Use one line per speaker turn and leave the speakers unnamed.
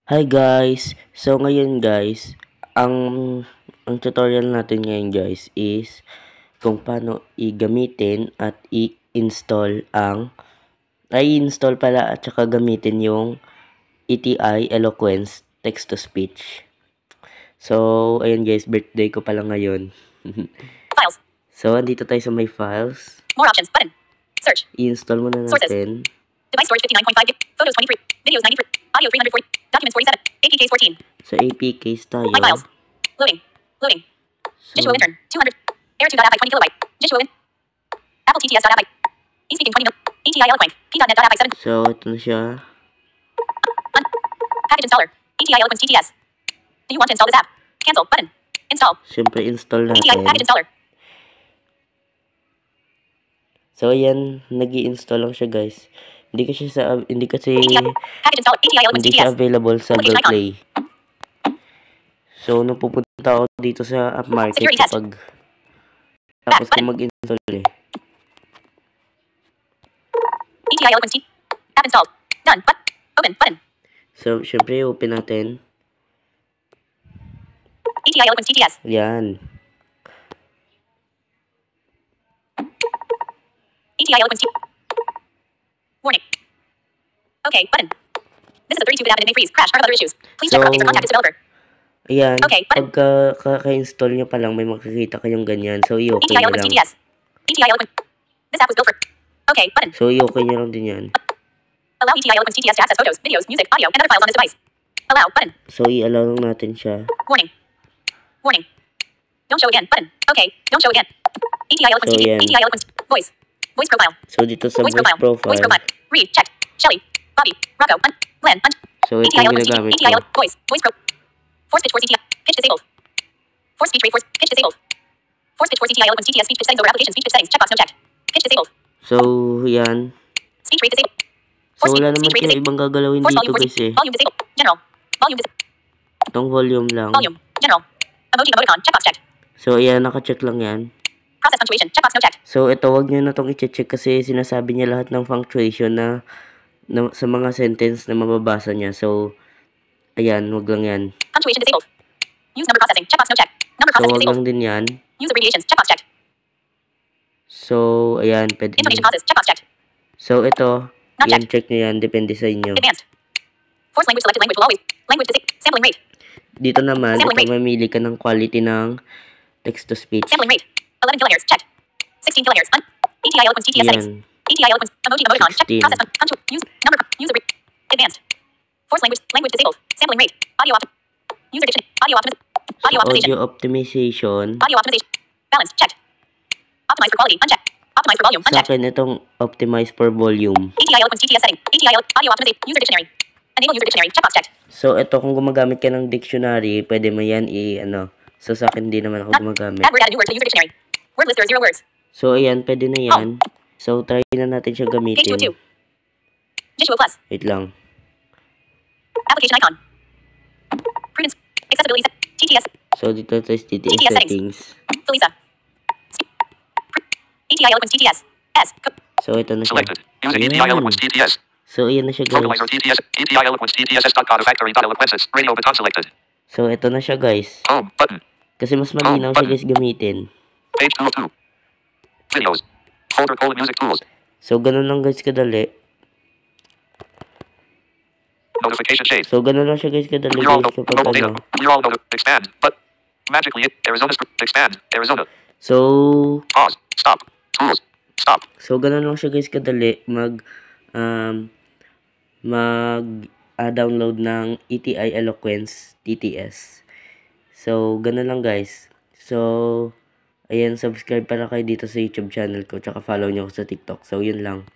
Hi guys! So ngayon guys, ang ang tutorial natin ngayon guys is kung paano i-gamitin at i-install i-install pala at saka gamitin yung ETI Eloquence text to speech. So ayun guys, birthday ko pala ngayon.
Files.
So andito tayo sa my files.
More options button. Search.
I-install muna natin.
Device storage 59.5 gig. Photos 23. Videos 93. Audio 340. Documents 47. APKs 14.
Sa APKs tayo.
My files. Loading. Loading.
So,
Digital intern 200. Air2.app by 20 kilobyte. Digital in. Apple TTS.app by. eSpeaking 20 mil. ETI Eloquent. P.net.app by 7.
so ito na siya.
Package installer. ETI Eloquence TTS. Do you want to install this app? Cancel button. Install.
Siyempre install
ETI
natin.
package installer.
So ayan, nag-i-install lang siya guys. Hindi kasi
Package installer. ETI Eloquence
hindi siya
TTS.
available sa
Application
Google Play. So nung pupunta ako dito sa app market
Security test.
tapos kung mag-install
ETI Eloquence T. App installed. Done. But open button.
So syempre open natin.
ETI Eloquence TTS.
Yan.
ETI Eloquence T. Warning. Okay button. This is a 32-bit app and it may freeze, crash, or have other issues. Please check for updates or contact its developer.
Ayan,
Okay, button.
pagka kaka-install nyo pa lang may makikita kayong ganyan. So i-okay
ETI
nyo
Eloquence
lang.
TTS. ETI Eloquence. This app was built for. Okay button.
So i-okay nyo lang din yan.
Allow ETI Eloquence TTS to access photos, videos, music, audio, and other files on this device. Allow button.
So i-allow lang natin siya.
Warning. Warning. Don't show again button. Okay. Don't show again. ETI Eloquence
So, yan.
ETI Eloquence voice. Voice profile.
So dito sa
Voice
voice
profile. Voice
profile.
profile. Read. Checked. Shelly. Bobby. Rocco. Glenn.
So ito
ETI
yung
Eloquence
ginagamit
ETI
ko.
voice. Voice pro. Force pitch for ETI. Pitch disabled. Force speech rate force. Pitch disabled. Force pitch for ETI Eloquence TTS speech pitch settings over application speech pitch settings. Checkbox no checked. Pitch disabled.
So yan.
Speech rate disabled.
So
Force
wala
speech
naman
rate
kayo
disabled.
ibang gagalawin
Force
dito
volume
guys eh.
Volume disabled. General. Volume disabled.
Itong volume lang.
Volume. General. Emoji emoticon. Checkbox checked.
So ayan, naka-check lang yan.
Process punctuation. Checkbox no checked.
So ito, wag nyo na itong i-check kasi sinasabi niya lahat ng punctuation na sa mga sentence na mababasa niya. So ayan, wag lang yan.
Punctuation disabled. Use number processing. Checkbox no checked. Number
So
processing
wag
disabled.
lang din yan.
Use abbreviations. Checkbox checked.
So ayan, pwede
Intonation
na.
pauses. Checkbox checked.
So ito,
Not
yan,
checked.
check nyo yan. Depende sa inyo.
Advanced. Force language selected language will always. Language sampling rate.
Dito naman,
Sampling
ito
rate.
mamili ka ng quality ng text-to-speech.
Sampling rate. 11 kilohertz. Checked. 16 kilohertz. ETI Eloquence TTS settings.
Yan.
ETI Eloquence emoji emoticon. Check.
16.
Process punctuation. Use number. User rate. Advanced. Force language disabled. Sampling rate. Audio optim. User dictionary. Audio optimization.
Audio optimization.
Audio optimization. Balance. Checked. Optimize for quality. Unchecked. Optimize for volume.
Sa
Unchecked.
akin, itong optimize for volume.
ETI Eloquence TTS setting. ETI audio optimization. User dictionary. Enable user dictionary. Checkbox checked.
So, ito kung gumagamit ka ng dictionary, pwede mo yan So, sa akin, di naman ako gumagamit.
Add word, add a new word to user dictionary. Word list, there are 0 words.
So, ayan, pwede na yan. So, try na natin siya
Page 2 of
gamitin.
2. Visual plus.
Wait lang.
Application icon. Prudence. Accessibility. TTS.
So, dito tayo sa TTS
TTS
settings.
Felisa. ETI Eloquence TTS. S.
So, ito na siya.
Selected. Using ETI
Ayan.
Eloquence TTS.
So, ayan na siya,
Localizer
guys.
TTS. ETI Eloquence TTS S.Factory.eloquences. Radio button selected.
So, ito na siya, guys.
Home button.
Kasi mas malinaw siya, guys, gamitin.
Page 2 of 2. Videos. Folder colon music tools.
So, ganun lang, guys, kadali.
Notification shade.
So, ganun lang siya, guys, kadali,
Clear all
guys, kapag
mobile data.
ano.
Clear all expand. But magically Arizona expand. Arizona.
So,
Pause. Stop. Tools. Stop.
So, ganun lang siya guys kadali download ng ETI Eloquence TTS. So, ganun lang guys. So, ayan, subscribe para kayo dito sa YouTube channel ko. Tsaka follow nyo ako sa TikTok. So, yun lang.